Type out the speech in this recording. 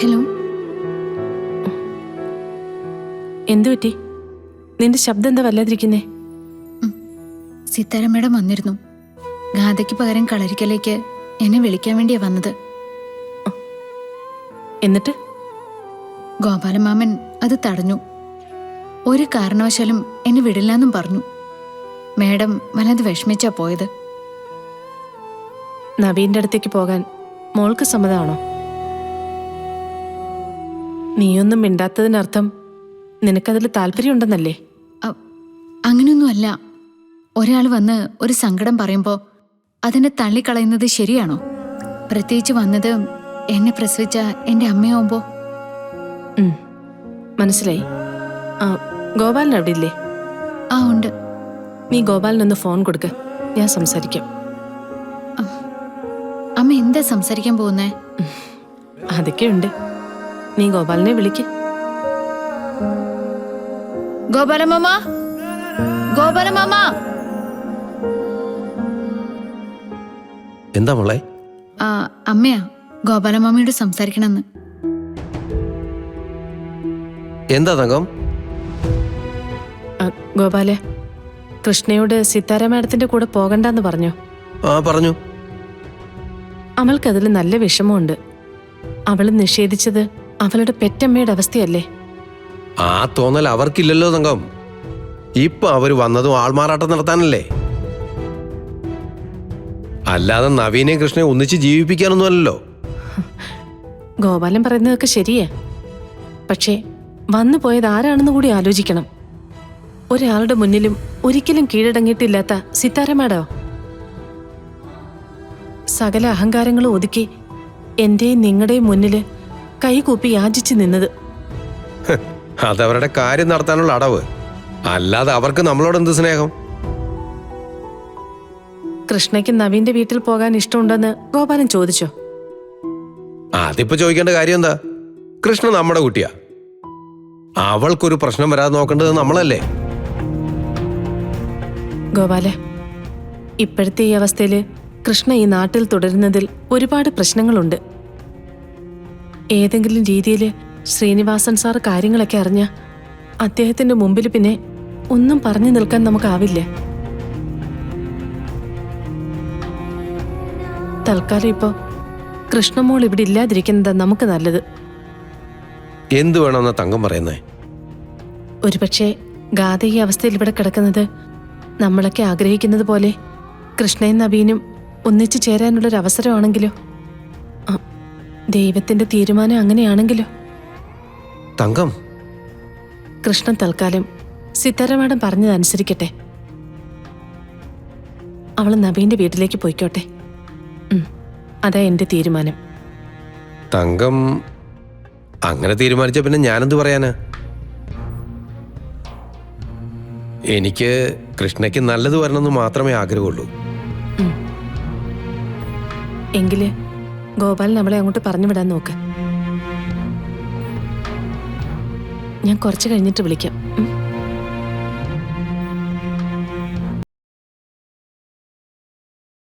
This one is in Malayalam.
ഹലോ. എന്തു പറ്റി? നിന്റെ ശബ്ദം എന്താ വല്ലാതിരിക്കുന്നേ? സിത്താര മേഡം വന്നിരുന്നു. ഗാഥയ്ക്ക് പകരം കളരിക്കലേക്ക് എന്നെ വിളിക്കാൻ വേണ്ടിയാ വന്നത്. എന്നിട്ട് ഗോപാലമാമൻ അത് തടഞ്ഞു. ഒരു കാരണവശാലും എന്നെ വിടില്ലെന്നും പറഞ്ഞു. മേഡം വല്ലാതെ വിഷമിച്ചാ പോയത്. നവീന്റെ അടുത്തേക്ക് പോകാൻ മോൾക്ക് സമ്മതമാണോ? നീയൊന്നും മിണ്ടാത്തതിനർത്ഥം നിനക്കതിൽ താല്പര്യമുണ്ടെന്നല്ലേ? അങ്ങനെയൊന്നുമല്ല. ഒരാൾ വന്ന് ഒരു സങ്കടം പറയുമ്പോൾ അതിനെ തള്ളിക്കളയുന്നത് ശരിയാണോ? പ്രത്യേകിച്ച് വന്നത് എന്നെ പ്രസവിച്ച എൻ്റെ അമ്മയാവുമ്പോ. മനസ്സിലായി. ഗോപാലൻ അവിടെ ഇല്ലേ? ഉണ്ട്. നീ ഗോപാലിനൊന്ന് ഫോൺ കൊടുക്ക, ഞാൻ സംസാരിക്കാം. അമ്മ എന്താ സംസാരിക്കാൻ പോകുന്നേ? അതൊക്കെയുണ്ട്. നീ ഗോപാലിനെ വിളിക്ക്. ഗോപാലമാമ, ഗോപാലമാമ. എന്താ മോളെ? അമ്മയാ ഗോപാലമാമയോട് സംസാരിക്കണമെന്ന്. എന്താ തങ്കം? ഗോപാല, കൃഷ്ണയോട് സിത്താര മാഡത്തിന്റെ കൂടെ പോകണ്ടെന്ന് പറഞ്ഞോ? പറഞ്ഞു. അവൾക്കതിൽ നല്ല വിഷമമുണ്ട്. അവള് നിഷേധിച്ചത് അവളുടെ പെറ്റമ്മയുടെ അവസ്ഥയല്ലേ? ആ തോന്നൽ അവർക്കില്ലല്ലോ തങ്കം. ഇപ്പൊ അവര് വന്നതും ആൾമാറാട്ടം നടത്താനല്ലേ, അല്ലാതെ നവീനെയും കൃഷ്ണയെ ഒന്നിച്ച് ജീവിപ്പിക്കാനൊന്നുമല്ലോ. ഗോപാലൻ പറയുന്നതൊക്കെ ശരിയാ. പക്ഷേ വന്നു പോയത് ആരാണെന്ന് കൂടി ആലോചിക്കണം. ഒരാളുടെ മുന്നിലും ഒരിക്കലും കീഴടങ്ങിയിട്ടില്ലാത്ത സിത്താര മാഡോ? സകല അഹങ്കാരങ്ങളും ഒതുക്കി എന്റെയും നിങ്ങളുടെയും മുന്നില് കൈകൂപ്പി യാചിച്ചു നിന്നത്. അതവരുടെ കാര്യം നടത്താനുള്ള അടവ്, അല്ലാതെ അവർക്ക് നമ്മളോട് എന്ത് സ്നേഹം? കൃഷ്ണയ്ക്ക് നവീന്റെ വീട്ടിൽ പോകാൻ ഇഷ്ടമുണ്ടെന്ന് ഗോപാലൻ ചോദിച്ചോ? അതിപ്പോ ചോദിക്കേണ്ട കാര്യം എന്താ? കൃഷ്ണ നമ്മുടെ കുട്ടിയാ. അവൾക്കൊരു പ്രശ്നം വരാതെ നോക്കേണ്ടത് നമ്മളല്ലേ? ഗോപാല, ഇപ്പോഴത്തെ ഈ അവസ്ഥയില് കൃഷ്ണ ഈ നാട്ടിൽ തുടരുന്നതിൽ ഒരുപാട് പ്രശ്നങ്ങളുണ്ട്. ഏതെങ്കിലും രീതിയിൽ ശ്രീനിവാസൻ സാർ കാര്യങ്ങളൊക്കെ അറിഞ്ഞ അദ്ദേഹത്തിന്റെ മുമ്പിൽ പിന്നെ ഒന്നും പറഞ്ഞു നിൽക്കാൻ നമുക്കാവില്ല. തൽക്കാലം ഇപ്പോ കൃഷ്ണമോൾ ഇവിടെ ഇല്ലാതിരിക്കുന്നതാ നമുക്ക് നല്ലത്. എന്തു വേണമെന്ന തങ്കം പറയുന്നേ? ഒരുപക്ഷെ ഗാഥ ഈ അവസ്ഥയിൽ ഇവിടെ കിടക്കുന്നത് നമ്മളൊക്കെ ആഗ്രഹിക്കുന്നത് പോലെ കൃഷ്ണയും നവീനും ഒന്നിച്ചു ചേരാനുള്ളൊരു അവസരമാണെങ്കിലോ? ദൈവത്തിന്റെ തീരുമാനം അങ്ങനെയാണെങ്കിലോ? തങ്കം, കൃഷ്ണൻ തൽക്കാലം സിത്താര മാഡം പറഞ്ഞതനുസരിക്കട്ടെ. അവൾ നവീന്റെ വീട്ടിലേക്ക് പോയിക്കോട്ടെ. അതാ എന്റെ തീരുമാനം. തങ്കം അങ്ങനെ തീരുമാനിച്ച പിന്നെ ഞാനെന്ത് പറയാനാ? എനിക്ക് കൃഷ്ണയ്ക്ക് നല്ലത് വരണമെന്ന് മാത്രമേ ആഗ്രഹമുള്ളൂ. എങ്കില് ഗോപാലൻ നമ്മളെ അങ്ങോട്ട് പറഞ്ഞു വിടാൻ നോക്ക്. ഞാൻ കുറച്ച് കഴിഞ്ഞിട്ട് വിളിക്കാം.